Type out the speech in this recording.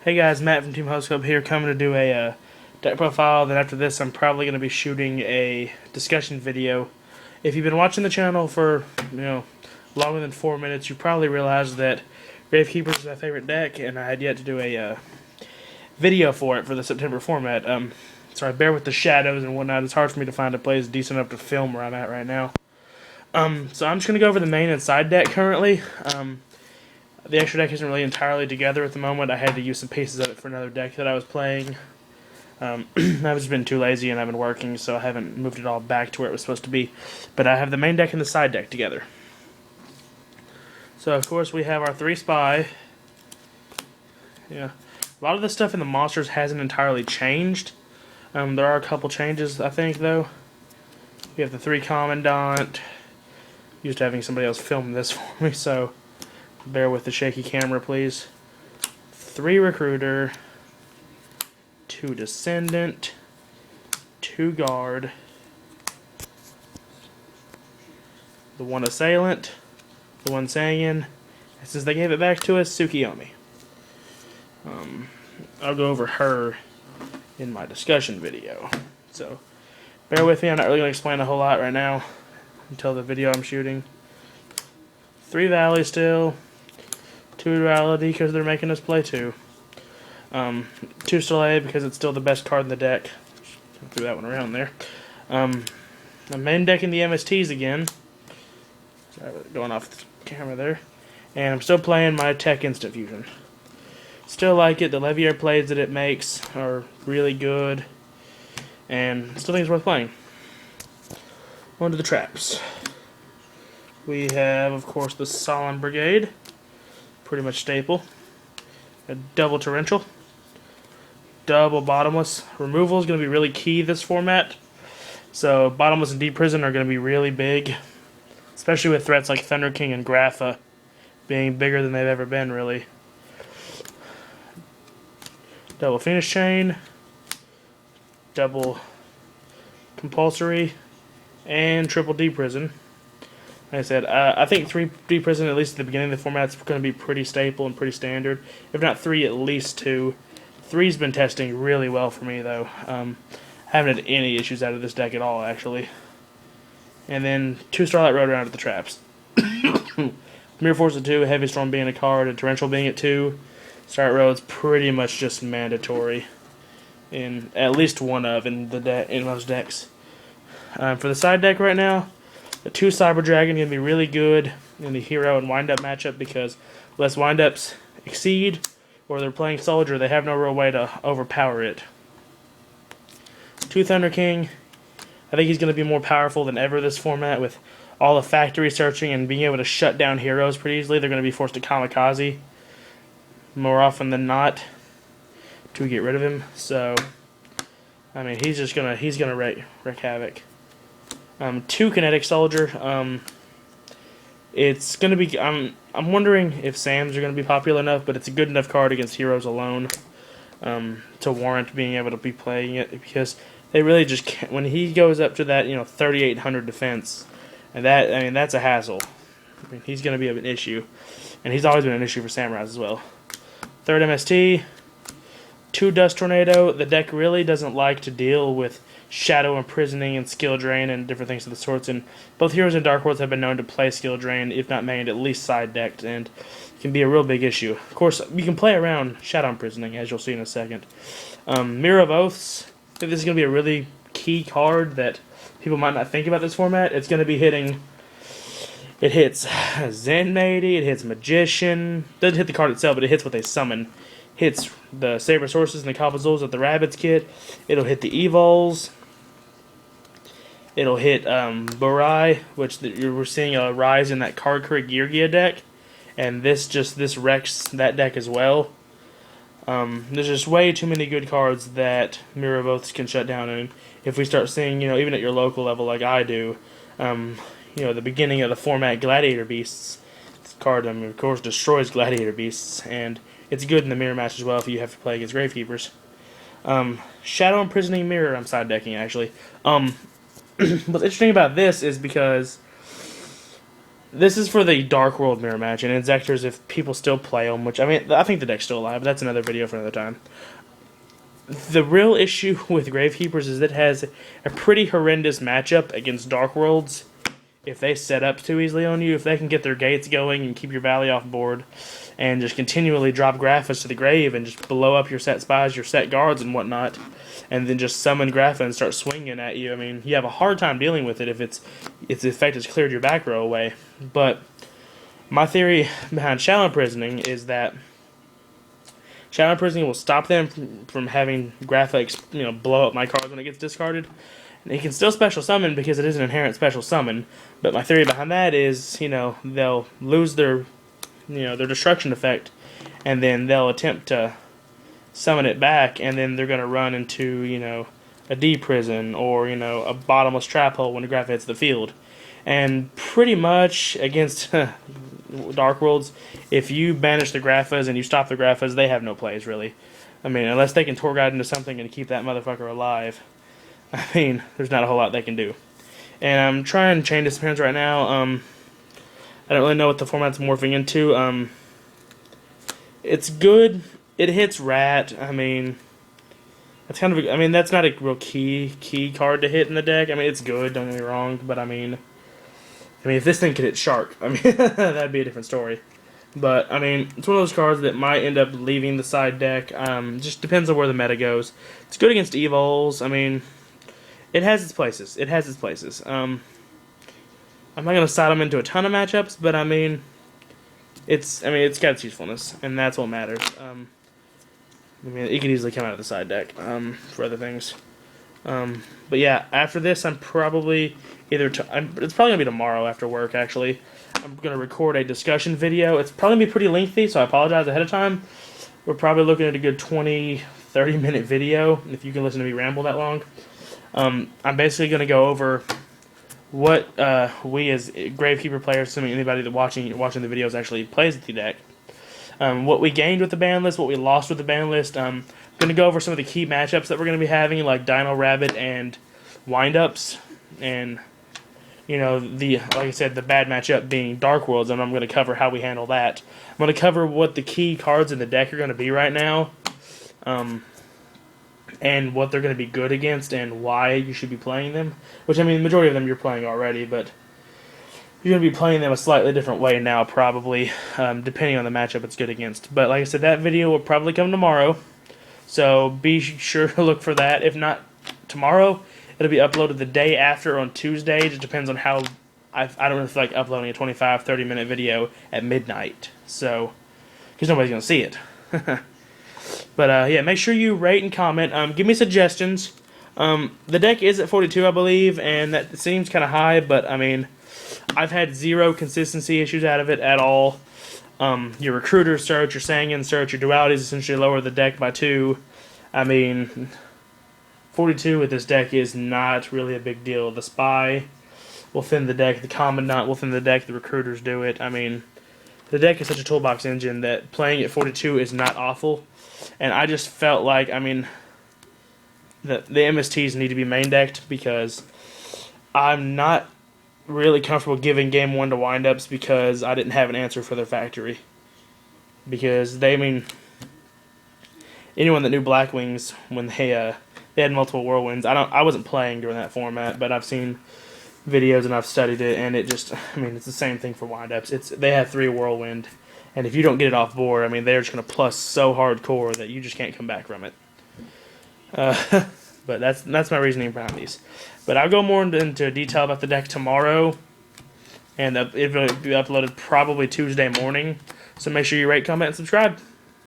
Hey guys, Matt from Team Host Club here, coming to do a deck profile. Then after this, I'm probably going to be shooting a discussion video. If you've been watching the channel for longer than 4 minutes, you probably realized that Gravekeeper is my favorite deck, and I had yet to do a video for it for the September format. Sorry, bear with the shadows and whatnot. It's hard for me to find a place decent enough to film where I'm at right now. So I'm just going to go over the main and side deck currently. The extra deck isn't really entirely together at the moment. I had to use some pieces of it for another deck that I was playing. I've just been too lazy and I've been working, so I haven't moved it all back to where it was supposed to be. But I have the main deck and the side deck together. So, of course, we have our 3 Spy. Yeah, a lot of the stuff in the monsters hasn't entirely changed. There are a couple changes, I think, though. We have the 3 Commandant. Used to having somebody else film this for me, so bear with the shaky camera, please. 3 Recruiter, 2 Descendant, 2 Guard, the 1 Assailant, the 1 Saiyan, and since they gave it back to us, Tsukiyomi. I'll go over her in my discussion video, so bear with me. I'm not really going to explain a whole lot right now until the video I'm shooting. 3 Valley still. 2 Duality because they're making us play 2. 2 Soleil because it's still the best card in the deck. Threw that one around there. I'm main decking the MSTs again. Sorry, going off the camera there. And I'm still playing my Tech Instant Fusion. Still like it. The Levier plays that it makes are really good. And still think it's worth playing. On to the traps. We have, of course, the Solemn Brigade. Pretty much staple. A double torrential. Double bottomless. Removal is going to be really key this format. So bottomless and deep prison are going to be really big. Especially with threats like Thunder King and Grapha being bigger than they've ever been, really. Double Phoenix Chain. Double compulsory. And triple deep prison. Like I said, I think 3D Prison, at least at the beginning of the format, is going to be pretty staple and pretty standard. If not 3, at least 2. 3's been testing really well for me, though. I haven't had any issues out of this deck at all, actually. And then 2 Starlight Road around at the traps. Mirror Force at 2, Heavy Storm being a card, and Torrential being at 2. Starlight Road's pretty much just mandatory in at least one of in most decks. For the side deck right now, the 2 Cyber Dragon going to be really good in the hero and wind-up matchup because less wind-ups exceed, or they're playing Soldier, they have no real way to overpower it. 2 Thunder King, I think he's going to be more powerful than ever this format with all the factory searching and being able to shut down heroes pretty easily. They're going to be forced to kamikaze more often than not to get rid of him. So, I mean, he's gonna wreak havoc. 2 Kinetic Soldier. It's gonna be. I'm wondering if Sams are gonna be popular enough, but it's a good enough card against heroes alone to warrant being able to be playing it because they really just can't. When he goes up to that 3,800 defense, and that's a hassle. I mean, he's gonna be an issue, and he's always been an issue for Samurais as well. 3rd MST. 2 Dust Tornado. The deck really doesn't like to deal with Shadow Imprisoning and Skill Drain and different things of the sorts, and both Heroes and Dark Worlds have been known to play Skill Drain, if not mained, at least side decked, and it can be a real big issue. Of course, we can play around Shadow Imprisoning, as you'll see in a second. Mirror of Oaths. I think this is going to be a really key card that people might not think about this format. It's going to be hitting. It hits Zen Maiden, it hits Magician. Doesn't hit the card itself, but it hits what they summon. Hits the Saber Sources and the Kabazuls at the Rabbids kit. It'll hit the Evols. It'll hit Burai, which we're seeing a rise in that Card Curry Gear Gear deck. And this wrecks that deck as well. There's just way too many good cards that Mirror of Oaths can shut down. And if we start seeing, even at your local level like I do, the beginning of the format Gladiator Beasts, this card, of course, destroys Gladiator Beasts. And it's good in the mirror match as well if you have to play against Gravekeepers. Shadow Imprisoning Mirror, I'm side decking actually. What's interesting about this is because This is for the Dark World mirror match, and Inzectors, if people still play them, which, I mean, I think the deck's still alive, but that's another video for another time. The real issue with Gravekeepers is that it has a pretty horrendous matchup against Dark Worlds. If they set up too easily on you, if they can get their gates going and keep your Valley off board, and just continually drop Grapphas to the grave and just blow up your set spies, your set guards and whatnot, and then just summon Grapha and start swinging at you, I mean, you have a hard time dealing with it if its effect has cleared your back row away. But my theory behind Shadow Imprisoning is that Shadow Imprisoning will stop them from having Grapha, blow up my cards when it gets discarded. And it can still special summon because it is an inherent special summon. But my theory behind that is, they'll lose their destruction effect, and then they'll attempt to summon it back, and then they're going to run into, a D-Prison or, a bottomless trap hole when the Graph hits the field. And pretty much against Dark Worlds, if you banish the Graphas and you stop the Graphas, they have no plays, really. I mean, unless they can Tour Guide into something and keep that motherfucker alive, I mean, there's not a whole lot they can do. And I'm trying Chain Disappearance right now. I don't really know what the format's morphing into. It's good. It hits Rat. I mean, that's not a real key card to hit in the deck. I mean, it's good. Don't get me wrong, but I mean, if this thing could hit Shark, I mean, that'd be a different story. But I mean, it's one of those cards that might end up leaving the side deck. Just depends on where the meta goes. It's good against Evols. I mean, it has its places. I'm not gonna side them into a ton of matchups, but I mean, it's got its usefulness, and that's what matters. It could easily come out of the side deck for other things. But yeah, after this, I'm probably it's probably gonna be tomorrow after work. Actually, I'm gonna record a discussion video. It's probably gonna be pretty lengthy, so I apologize ahead of time. We're probably looking at a good 20-30 minute video if you can listen to me ramble that long. I'm basically gonna go over what we as Gravekeeper players, assuming anybody that watching the videos actually plays the deck, what we gained with the ban list, what we lost with the ban list. I'm going to go over some of the key matchups that we're going to be having, like Dino Rabbit and Windups, and like I said, the bad matchup being Dark Worlds, and I'm going to cover how we handle that. I'm going to cover what the key cards in the deck are going to be right now, and what they're going to be good against and why you should be playing them. Which, I mean, the majority of them you're playing already, but you're going to be playing them a slightly different way now, probably, depending on the matchup it's good against. But like I said, that video will probably come tomorrow, so be sure to look for that. If not tomorrow, it'll be uploaded the day after on Tuesday. It just depends on how... I don't really feel like uploading a 25-30 minute video at midnight, so... because nobody's going to see it. But yeah, make sure you rate and comment. Give me suggestions. The deck is at 42, I believe, and that seems kind of high, but I mean, I've had zero consistency issues out of it at all. Your Recruiter search, your Sanguine search, your Dualities essentially lower the deck by 2. I mean, 42 with this deck is not really a big deal. The Spy will thin the deck, the Commandant will thin the deck, the Recruiters do it. I mean, the deck is such a toolbox engine that playing at 42 is not awful. And I just felt like, I mean, the MSTs need to be main decked because I'm not really comfortable giving game 1 to Windups because I didn't have an answer for their factory. Because anyone that knew Blackwings when they had multiple Whirlwinds, I wasn't playing during that format, but I've seen videos and I've studied it, and it's the same thing for Windups. They have 3 Whirlwind. And if you don't get it off board, I mean, they're just going to plus so hardcore that you just can't come back from it. But that's my reasoning behind these. But I'll go more into detail about the deck tomorrow. And it will be uploaded probably Tuesday morning. So make sure you rate, comment, and subscribe.